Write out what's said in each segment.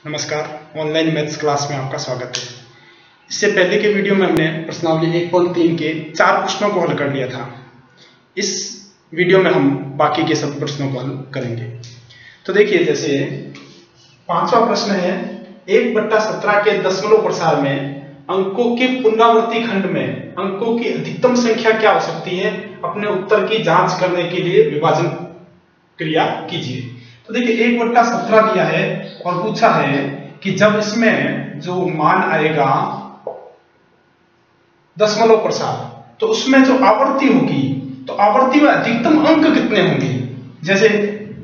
नमस्कार, online maths class में आपका स्वागत है। इससे पहले के वीडियो में हमने प्रश्नावली 1.3 के 4 प्रश्नों को हल कर लिया था। इस वीडियो में हम बाकी के सब प्रश्नों को हल करेंगे। तो देखिए, जैसे 5वां प्रश्न है, 1/17 के दशमलव प्रसार में अंकों के पुनरावर्ती खंड में अंकों की अधिकतम संख्या क्या हो सकती है? अपने उत्तर की जांच करने के लिए विभाजन क्रिया कीजिए। तो देखिए, 1/17 दिया है और पूछा है कि जब इसमें जो मान आएगा दशमलव प्रसार, तो उसमें जो आवर्ती होगी, तो आवर्ती में अधिकतम अंक कितने होंगे? जैसे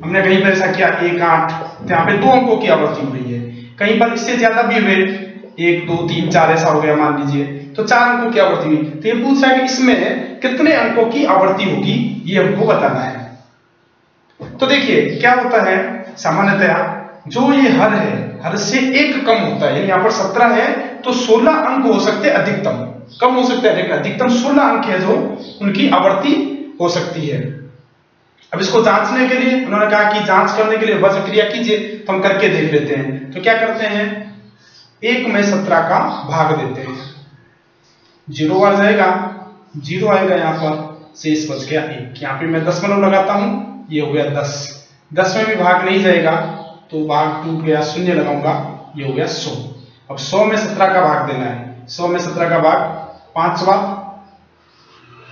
हमने कहीं पर ऐसा किया 1, 8, तो यहाँ पे 2 अंकों की आवर्ती हो रही है। कहीं पर इससे ज्यादा भी हुए, 1, 2, 3, 4 ऐसा हो गया मान लीजिए, तो 4 अंकों की आवर्ती हुई। तो ये पूछ रहा है कि इसमें कितने अंकों की आवर्ती होगी, ये हमको बताना है। तो देखिए क्या होता है, सामान्यतया जो ये हर है, हर से 1 कम होता है। यहाँ पर 17 है तो 16 अंक हो सकते हैं अधिकतम, कम हो सकते हैं अधिकतम 16 अंक है जो उनकी आवर्ती हो सकती है। अब इसको जांचने के लिए उन्होंने कहा कि जांच करने के लिए विभाजन क्रिया कीजिए, तो हम करके देख लेते हैं। तो क्या करते हैं, 1 में 17 का भाग देते हैं, 0 आ जाएगा, 0 आएगा, यहाँ पर शेष बच गया 1। यहाँ पे मैं दशमलव लगाता हूं, ये हो गया 10। 10 में भी भाग नहीं जाएगा तो भाग टूट गया, 0 लगाऊंगा, ये हो गया 100। अब 100 में 17 का भाग देना है। 100 में 17 का भाग 5वां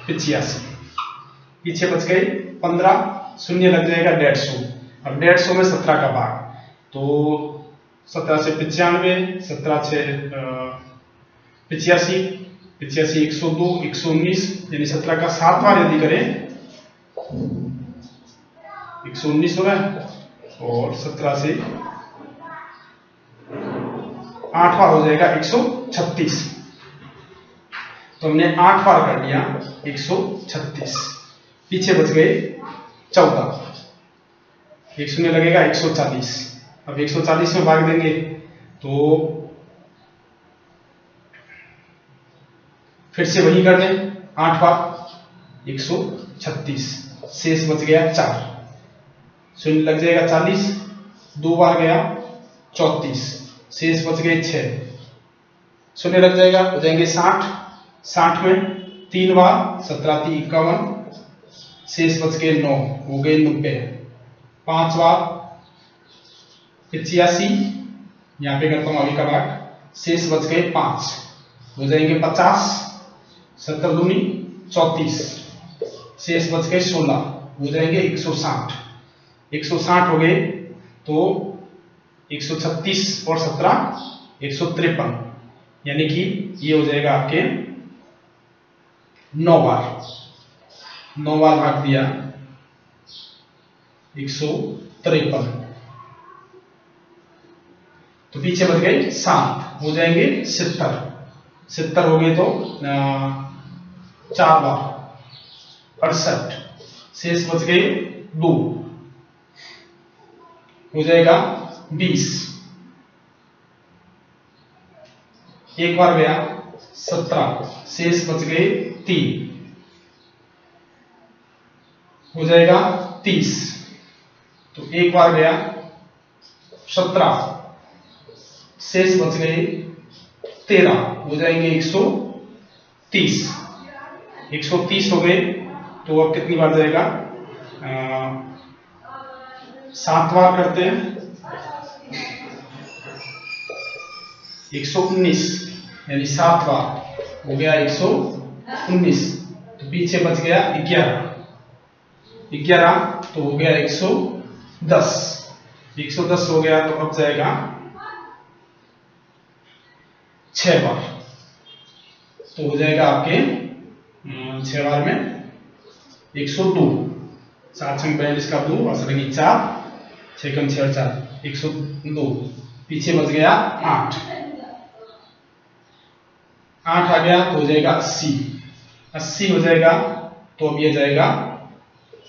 85, पीछे बच गए 15, 0 लग जाएगा 150। अब 150 में 17 का भाग, तो 17 से 95, 17 से 85, 85 102, 119, यानी 17 का 7वां यदि करें 119 हो गया, और 17 से 8वां हो जाएगा 136। तो हमने 8 बार कर लिया 136, पीछे बच गए 14, 1 शून्य लगेगा 140। अब 140 में भाग देंगे तो फिर से वही कर लें, 8 बार 136, शेष बच गया 4, 0 लग जाएगा 40, 2 बार गया 34, शेष बच गए 6, 0 लग जाएगा, हो जाएंगे 60, 60 में 3 बार 17 3 51, शेष बच गए 9, हो गए 90, 5 बार 85, यहाँ पे करता हूँ अभी का भाग, शेष बच गए 5, हो जाएंगे 50, 70 दूनी 34, शेष बच गए 16, हो जाएंगे 160। 160 हो गए तो 136 और 17 153, यानी कि ये हो जाएगा आपके 9 बार भाग दिया 153, तो पीछे बच गए 7, हो जाएंगे 70, 70 हो गए तो 4 बार 68, शेष बच गए 2, हो जाएगा 20, एक बार गया 17, शेष बच गए 3, हो जाएगा 30, तो एक बार गया 17, शेष बच गए 13, हो जाएंगे 130, 130 हो गए तो अब कितनी बार जाएगा, 7 बार करते हैं 119, यानी 7 बार हो गया 119, तो पीछे बच गया 11, तो हो गया 110, 110 हो गया तो अब जाएगा 6 बार, तो हो जाएगा आपके 6 बार में 102, 7 6 42 का 2 और 4, 6 कम 6 4, 102, पीछे बच गया 8 आ गया तो हो जाएगा 80 हो जाएगा, तो अब ये जाएगा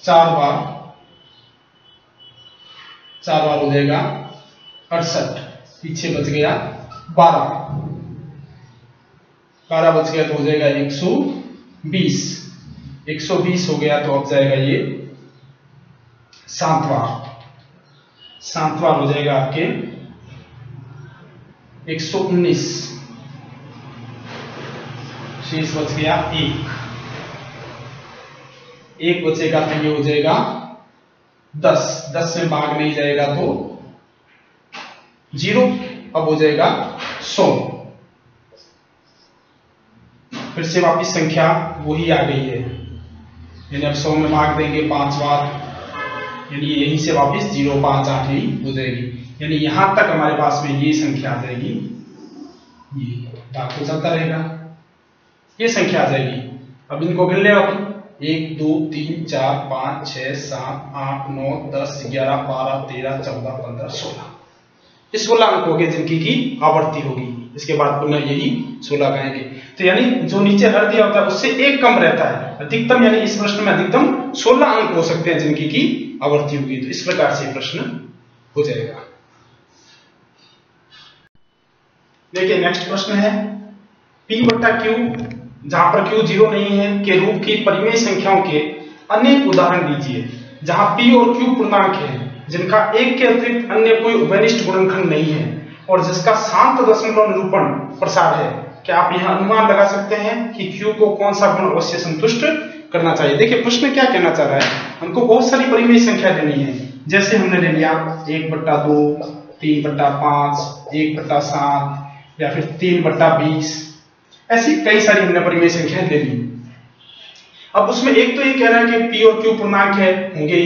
4 बार हो जाएगा 68, पीछे बच गया 12 बच गया तो हो जाएगा 120 हो गया तो अब जाएगा ये 7 बार हो जाएगा आपके 119, शेष बच गया 1 बचेगा तो ये हो जाएगा 10 में भाग नहीं जाएगा तो 0, अब हो जाएगा 100। फिर से वापिस संख्या वही आ गई है, यानी अब 100 में भाग देंगे 5 बार, यानी यहीं से वापिस 0, 5, 8 ही हो जाएगी, यानी यहां तक हमारे पास में ये संख्या आ जाएगी, ये भाग तो चलता रहेगा, ये संख्या आ जाएगी। अब इनको गिन ले अपन, 1 2 3 4 5 6 7 8 9 10 11 12 13 14 15 16, ये 16 अंक हो गए जिनकी की आवर्ती होगी। इसके बाद पुनः यही 16 गाएंगे, तो यानी जो नीचे हर दिया होता है उससे एक कम रहता है अधिकतम, यानी इस प्रश्न में अधिकतम 16 अंक हो सकते हैं जिनकी की आवर्ती होगी। तो इस प्रकार से प्रश्न हो जाएगा। देखिए नेक्स्ट प्रश्न है P बट्टा Q, जहां पर Q 0 नहीं है, के रूप की परिमेय संख्याओं के अनेक उदाहरण दीजिए जहां P और Q पूर्णांक है, जिनका एक के अतिरिक्त अन्य कोई उभयनिष्ठ गुणनखंड नहीं है और जिसका शांत दशमलव निरूपण प्रसार है। क्या आप यहां अनुमान लगा सकते हैं कि Q को कौन सा गुण अवश्य संतुष्ट करना चाहिए? देखिए प्रश्न क्या कहना चाह रहा है, हमको बहुत सारी परिमेय संख्या लेनी है, जैसे हमने ले लिया 1/2, 3/5, 1/7 या फिर 3/20, ऐसी कई सारी हमने परिमेय संख्याएं ले ली। अब उसमें एक तो ये कह रहा है कि P और Q पूर्णांक है, होंगे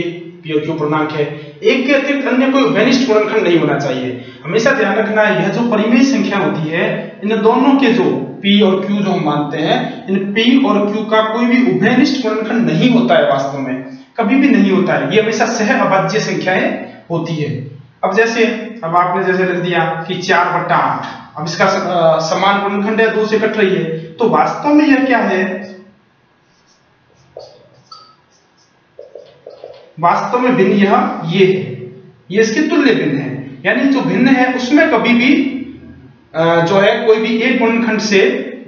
P और Q पूर्णांक है, एक के अतिरिक्त अन्य कोई उभयनिष्ठ गुणनखंड नहीं होना चाहिए। हमेशा ध्यान रखना है यह जो परिमेय संख्या होती है, इन दोनों के जो P और Q जो हम मानते हैं, इन P और Q का कोई भी उभयनिष्ठ गुणनखंड नहीं होता है, वास्तव में कभी भी नहीं होता है, ये हमेशा सह अभाज्य संख्याएं होती है। अब जैसे अब आपने जैसे लिख दिया कि 4/8, अब इसका समान गुणनखंड है, 2 से कट रही है, तो वास्तव में यह क्या है, वास्तव में भिन्न यह ये है, ये इसके तुल्य भिन्न है, यानी जो भिन्न है उसमें कभी भी जो है कोई भी एक गुणनखंड से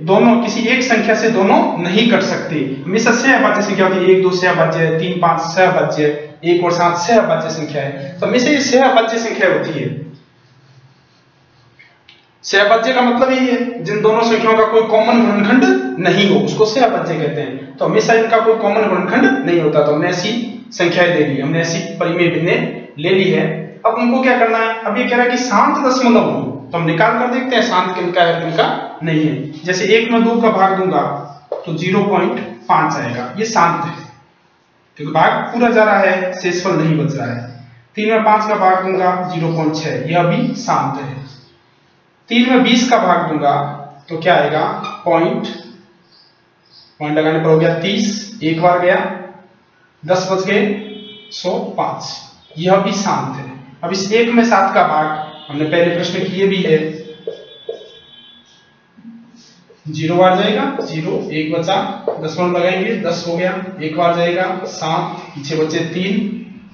दोनों, किसी एक संख्या से दोनों नहीं कट सकते, हमेशा सहअभाज्य संख्या होती है। 1 2 सहअभाज्य, 3 5 सहअभाज्य, 1 और 7 सहअभाज्य संख्या है, तो हमेशा ये सहअभाज्य संख्या होती है। सहअभाज्य का मतलब यही है जिन दोनों संख्याओं का कोई कॉमन गुणनखंड नहीं हो, उसको सहअभाज्य कहते हैं। तो हमेशा इनका कोई कॉमन गुणनखंड नहीं होता, तो हमने ऐसी संख्याएं ले ली, हमने ऐसी परिमेय भिन्नें ले ली है। अब उनको क्या करना है, अब ये कह रहा है कि शांत दशमलव हो, तो हम निकाल कर देखते हैं शांत किनका है किनका नहीं है। जैसे 1 में 2 का भाग दूंगा तो 0.5 आएगा, ये शांत है क्योंकि भाग पूरा जा रहा है, शेषफल नहीं बच रहा है। 3 में 5 का भाग दूंगा 0.6, यह भी शांत है। 3 में 20 का भाग दूंगा तो क्या आएगा, पॉइंट लगाने पर हो गया 30, एक बार गया, 10 बच गए 105, यह भी शांत है। अब इस 1 में 7 का भाग हमने पहले प्रश्न किए भी है, 0 बार जाएगा, 0 1 बचा, दशमलव लगाएंगे 10 हो गया, एक बार जाएगा 7, पीछे बचे 3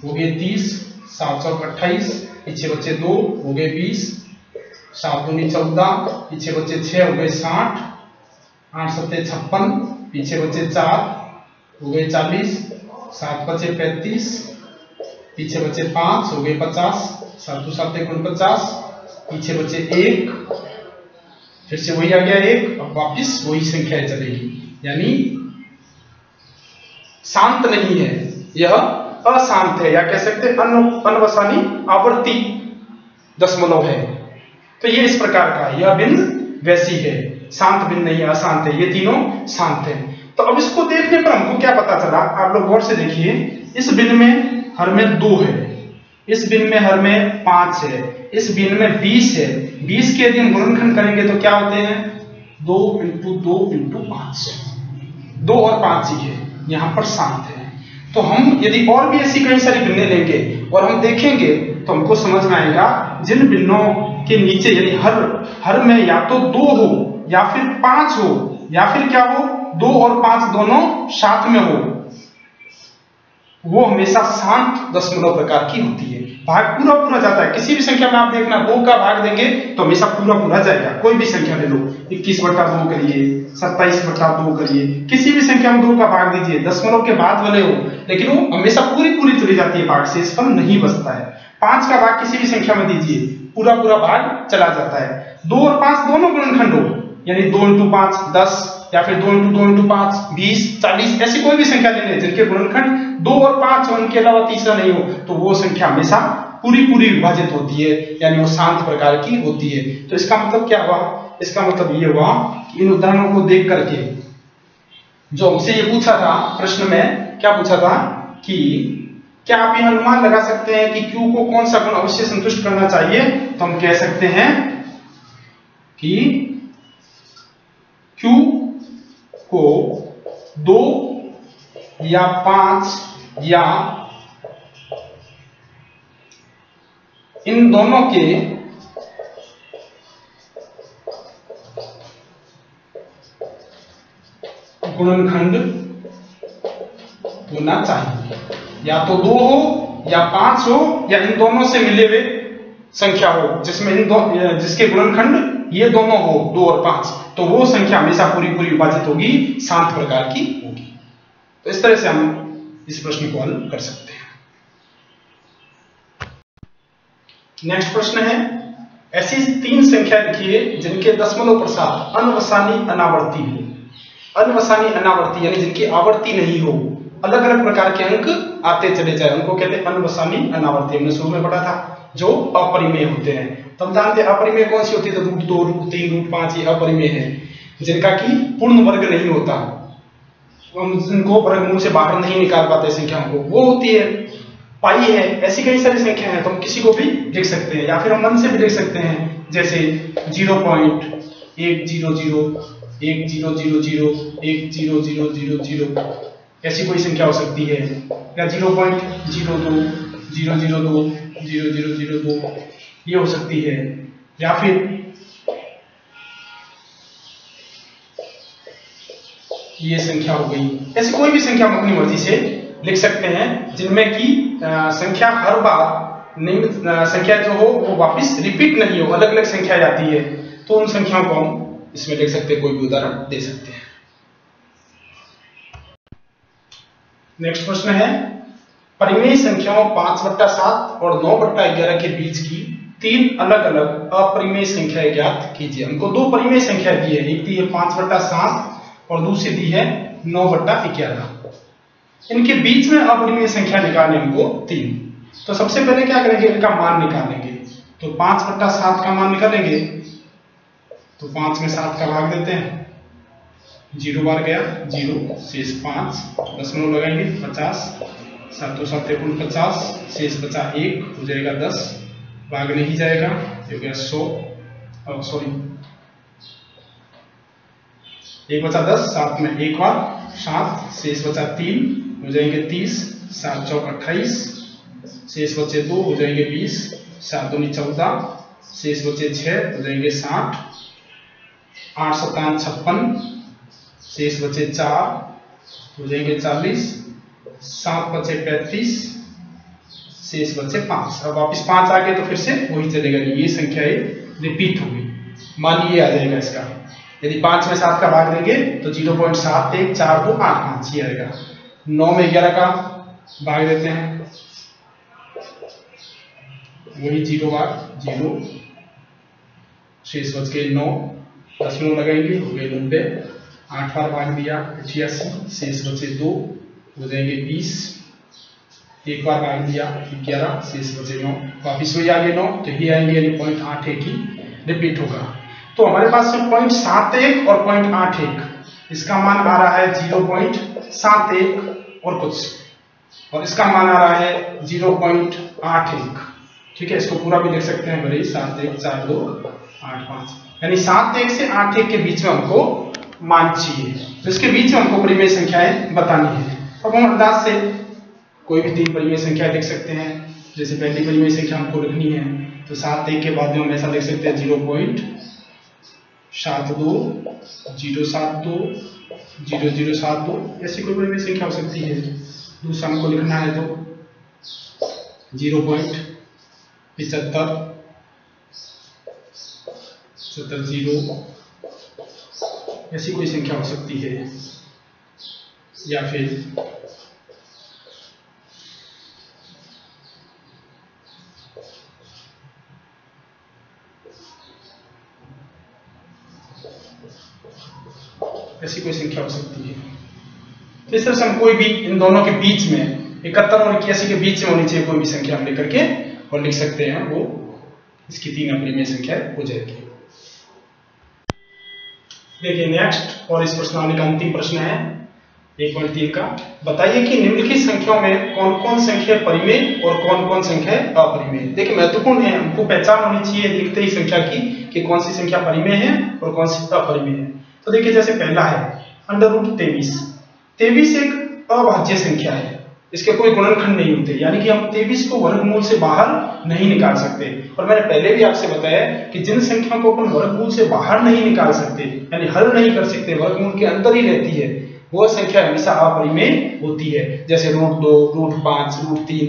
हो गए 30, 7 चौक 28, पीछे बचे 2 हो गए 20, 7 दूनी 14, पीछे बचे 6 हो गए 60, 8 सत्ते 56, पीछे बचे 4 हो गए 40, 7 बचे 35, पीछे बचे 5 हो गए 50, 7 7 49, पीछे बचे 1, फिर से वही आ गया 1, अब वापिस वही संख्या चलेगी, यानी शांत नहीं है, यह अशांत है, या कह सकते हैं अनवसानी आवर्ती दशमलव है। तो ये इस प्रकार का, यह भिन्न वैसी है, शांत भिन्न नहीं है, अशांत है, ये तीनों शांत है। तो अब इसको देखने पर हमको क्या पता चला, आप लोग गौर से देखिए, इस भिन्न में हर में 2 है, इस भिन्न में हर में 5 है, इस भिन्न में 20 है। 20 के यदि हम गुणनखंड करेंगे तो क्या होते हैं, 2 × 2 × 5, 2 और 5 ही है, यहां पर शांत है। तो हम यदि और भी ऐसी कई सारी भिन्नें लेंगे और हम देखेंगे तो हमको समझ में आएगा जिन भिन्नों के नीचे यानी हर में या तो 2 हो या फिर 5 हो या फिर क्या हो, 2 और 5 दोनों साथ में हो, वो हमेशा शांत दशमलव प्रकार की होती है। भाग पूरा पूरा जाता है, किसी भी संख्या में आप देखना 2 का भाग देंगे तो हमेशा पूरा पूरा जाएगा, कोई भी संख्या ले लो, 21/2 करिए, 27/2 करिए, किसी भी संख्या में 2 का भाग दीजिए, दशमलव के बाद वाले हो, लेकिन वो हमेशा पूरी पूरी चली जाती है, भाग शेषफल नहीं बचता है। 5 का भाग किसी भी संख्या में दीजिए, पूरा पूरा भाग चला जाता है। 2 और 5 दोनों गुणनखंड हो, यानी 2 × 5 10, या फिर 2 × 2 × 5 20 40, ऐसी कोई भी संख्या ले लें जिनके गुणनखंड 2 और 5 हो, उनके अलावा तीसरा नहीं हो, तो वो संख्या हमेशा पूरी पूरी विभाजित होती है, यानी वो शांत प्रकार की होती है। तो इसका मतलब क्या हुआ? इसका मतलब ये हुआ कि इन उदाहरणों को देख करके जो हमसे ये पूछा था प्रश्न में, क्या पूछा था कि क्या आप यह अनुमान लगा सकते हैं कि Q को कौन सा गुण अवश्य संतुष्ट करना चाहिए? तो हम कह सकते हैं कि Q को 2 या 5 या इन दोनों के गुणनखंड होना चाहिए, या तो 2 हो या 5 हो या इन दोनों से मिले हुए संख्या हो, जिसमें जिसके गुणनखंड ये दोनों हो 2 और 5, तो वो संख्या हमेशा पूरी पूरी विभाजित होगी, शांत प्रकार की होगी। तो इस तरह से हम इस प्रश्न को हल कर सकते हैं। नेक्स्ट प्रश्न है, ऐसी 3 संख्या लिखिए जिनके दशमलव प्रसाद अनवसानी अनावर्ती हो। अनवसानी अनावर्ती यानी जिनकी आवर्ती नहीं हो, अलग अलग प्रकार के अंक आते चले जाए, उनको कहते हैं अनवसानी अनावर्ती। हमने शुरू में पढ़ा था जो अपरिमेय होते हैं। तो हम जानते हैं अपरिमेय कौन सी होती है? तो √2, √3, √5 ये अपरिमेय है, जिनका कि पूर्ण वर्ग नहीं होता, हम इनको वर्गमूल से बाहर नहीं निकाल पाते संख्याओं को, वो होती है पाई है। ऐसी कई सारी संख्या है, तो हम किसी को भी लिख सकते हैं, या फिर हम मन से भी लिख सकते हैं, जैसे 0.1000 1000 1000 ऐसी कोई संख्या हो सकती है, या 0.02 002 0002 ये हो सकती है, या फिर ये संख्या हो गई। ऐसी कोई भी संख्या हम अपनी मर्जी से लिख सकते हैं, जिनमें की संख्या हर बार नियमित संख्या जो हो वो वापस रिपीट नहीं हो, अलग अलग संख्या जाती है, तो उन संख्याओं को हम इसमें लिख सकते हैं, कोई भी उदाहरण दे सकते हैं। नेक्स्ट प्रश्न है, परिमेय संख्याओं 5/7 और 9/11 के बीच की 3 अलग अलग अपरिमेय संख्याएं ज्ञात कीजिए। हमको 2 परिमेय संख्या दी है, एक दी है 5/7 और दूसरी दी है 9/11। इनके बीच में अपरिमेय संख्या निकालने हमको 3। तो सबसे पहले क्या करेंगे, इनका मान निकालेंगे। तो 5/7 का मान निकालेंगे, तो 5 में 7 का भाग देते हैं, 0 बार गया 0, शेष 5, दशमलव लगाएंगे 50, 7 × 7 = 50, शेष बचा 1 हो जाएगा 10, भाग नहीं जाएगा, हो गया 100, सॉरी 1 बचा 10, 7 में 1 बार 7, शेष बचा 3 हो जाएंगे 30, 7 × 4 = 28, शेष बचे 2 हो जाएंगे 20, 7 × 2 = 14, शेष बचे 6 हो जाएंगे 60, 8 × 7 = 56, शेष बचे 4 हो जाएंगे 40, 7 बचे 35, शेष बचे 5। अब वापिस 5 आ गए तो फिर से वही चलेगा, ये संख्या रिपीट होगी, मान ये आ जाएगा इसका। यदि 5 में 7 का भाग देंगे तो 0.714285 ये आएगा। 9 में 11 का भाग देते हैं, वही 0 बार 0, शेष बच गए 9, दशमलव लगाएंगे हो गए 90, 8 बार भाग दिया 88, शेष बचे 2 हो जाएंगे 20, 1 बार भाग दिया 11, शेष बचे 9, वापिस वही आगे 9, तो ये आएंगे 0.81 ही रिपीट होगा। तो हमारे पास 0.71 और 0.81, इसका मान आ रहा है 0.71 और कुछ, और इसका मान आ रहा है 0.81। ठीक है, इसको पूरा भी लिख सकते हैं, भले 714285, यानी 71 से 81 के बीच में हमको मान चाहिए, तो इसके बीच में हमको परिमेय संख्याएं बतानी है। अब हम अंदाज से कोई भी 3 परिमेय संख्या लिख सकते हैं। जैसे पहली परिमेय संख्या हमको लिखनी है, तो 71 के बाद में हम ऐसा लिख सकते हैं 0.72 072 0072, ऐसी कोई परिमेय संख्या हो सकती है। दूसरा हमको लिखना है तो 0.75 70 ऐसी कोई संख्या हो सकती है, या फिर 0.75 ऐसी कोई संख्या हो सकती है। तो इस तरह से हम कोई भी इन दोनों के बीच में 71 और 81 के बीच में होनी चाहिए कोई भी संख्या हम लेकर के और लिख सकते हैं, वो इसकी 3 अपरिमेय संख्या हो जाएगी। देखिए नेक्स्ट, और इस प्रश्नावली का अंतिम प्रश्न है 1.3 का। बताइए कि निम्नलिखित संख्याओं में कौन कौन संख्या परिमेय और कौन कौन संख्या अपरिमेय। देखिए महत्वपूर्ण है, हमको पहचान होनी चाहिए देखते ही संख्या की कि कौन सी संख्या परिमेय है और कौन सी अपरिमेय है। तो देखिए जैसे पहला है √23। 23 एक अभाज्य संख्या है, इसके कोई गुणनखंड नहीं होते, यानी कि हम 23 को वर्गमूल से बाहर नहीं निकाल सकते। और मैंने पहले भी आपसे बताया कि जिन संख्याओं को अपन वर्गमूल से बाहर नहीं निकाल सकते, यानी हल नहीं कर सकते, वर्गमूल के अंदर ही रहती है, वो संख्या हमेशा अपरिमेय होती है। जैसे √2, √5, √3,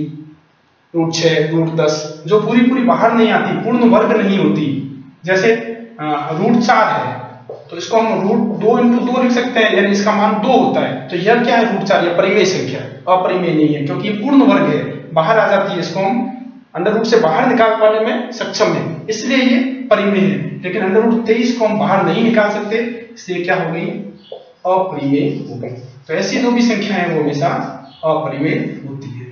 √6, √10, जो पूरी बाहर नहीं आती, पूर्ण वर्ग नहीं होती। जैसे √4 है तो इसको हम √2 × 2 लिख सकते हैं, यानी इसका मान 2 होता है। तो यह क्या है, √4, यह परिमेय संख्या, अपरिमेय नहीं है, क्योंकि पूर्ण वर्ग है, बाहर आ जाती है, इसको हम अंडर रूट से बाहर निकाल पाने में सक्षम है, इसलिए ये परिमेय है। लेकिन √23 को हम बाहर नहीं निकाल सकते, इसलिए क्या हो गई, अपरिमेय हो गई। तो ऐसी जो भी संख्या है वो हमेशा अपरिमेय होती है।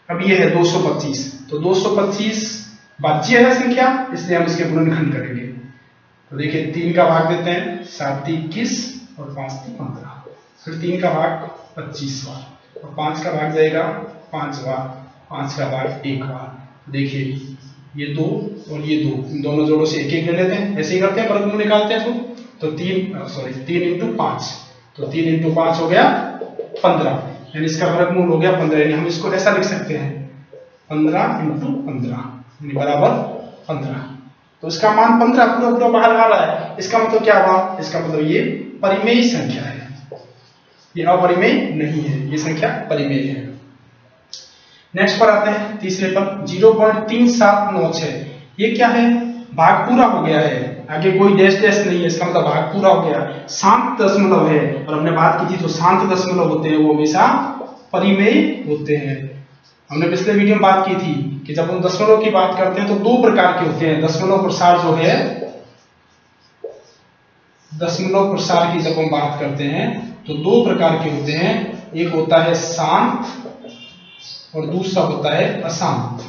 अब ये है 225, तो 225 भाज्य है संख्या, इसलिए हम इसके गुणनखंड करेंगे। तो देखिए 3 का भाग देते हैं, 7 × 21 और 5 × 15, फिर 3 का भाग 25 बार और 5 का भाग जाएगा 5 बार, 5 का भाग 1 बार। देखिए ये 2 और ये 2, इन दोनों जोड़ों से 1 ले लेते हैं, ऐसे ही करते हैं, वर्गमूल निकालते हैं। तो 3 × 5, तो 3 × 5 हो गया 15, यानी इसका वर्गमूल हो गया 15, यानी हम इसको ऐसा लिख सकते हैं 15 × 15 यानी बराबर 15। तो इसका मान 15 पूरा बाहर आ रहा है, इसका मतलब क्या हुआ, इसका मतलब ये परिमेय संख्या है, ये अपरिमेय नहीं है, ये संख्या परिमेय है। नेक्स्ट पर आते हैं तीसरे पर, 0.3796, ये क्या है, भाग पूरा हो गया है, आगे कोई डैश नहीं है, इसका मतलब भाग पूरा हो गया, शांत दशमलव है। और हमने बात की थी, तो शांत दशमलव होते हैं वो हमेशा परिमेय होते हैं। हमने पिछले वीडियो में बात की थी कि जब हम दशमलव की बात करते हैं तो 2 प्रकार के होते हैं। दशमलव प्रसार जो है, दशमलव प्रसार की जब हम बात करते हैं तो 2 प्रकार के होते हैं, एक होता है शांत और दूसरा होता है अशांत।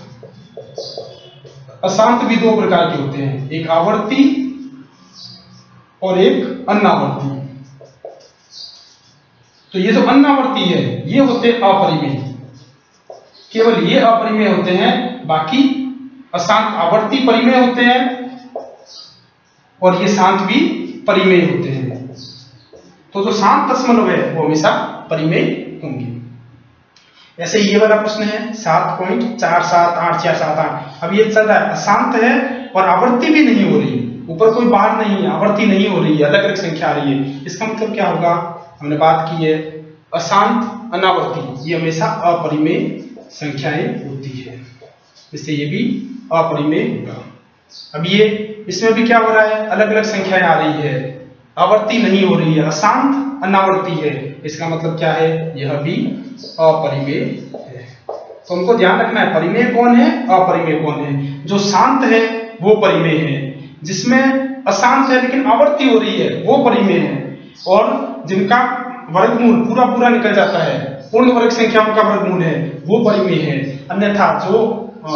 अशांत भी 2 प्रकार के होते हैं, एक आवर्ती और एक अनावर्ती। तो ये जो अनावर्ती है ये होते अपरिमेय, केवल ये अपरिमेय होते हैं, बाकी अशांत आवर्ती परिमेय होते हैं और ये शांत भी परिमेय होते हैं। तो जो शांत दशमलव है वो हमेशा परिमेय होंगे। ऐसे ये वाला प्रश्न है 7.4784678, अब ये चल रहा है, अशांत है और आवर्ती भी नहीं हो रही, ऊपर कोई बार नहीं है, आवर्ती नहीं हो रही है, अलग अलग संख्या आ रही है। इसका मतलब क्या होगा, हमने बात की है अशांत अनावर्ती, ये हमेशा अपरिमेय संख्याएं होती है, इससे ये भी अपरिमेय होगा। अब ये इसमें भी क्या हो रहा है, अलग अलग संख्याएं आ रही है, आवर्ती नहीं हो रही है, अशांत अनावर्ती है, इसका मतलब क्या है, यह भी अपरिमेय है। तो हमको ध्यान रखना है परिमेय कौन है, अपरिमेय कौन है। जो शांत है वो परिमेय है, जिसमें अशांत है लेकिन आवर्ती हो रही है वो परिमेय है, और जिनका वर्गमूल पूरा निकल जाता है, पूर्ण वर्ग संख्याओं का वर्गमूल है, वो परिमेय है। अन्यथा जो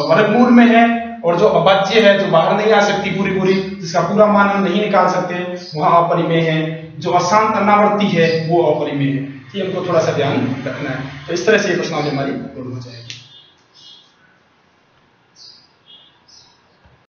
वर्गमूल में है और जो अभाज्य है, जो बाहर नहीं आ सकती पूरी, जिसका पूरा मान हम नहीं निकाल सकते, वह अपरिमेय है। जो अशांत अनावर्ती है वो अपरिमेय है। ये हमको थोड़ा सा ध्यान रखना है। तो इस तरह से ये प्रश्नावली हमारी पूर्ण हो जाएगी।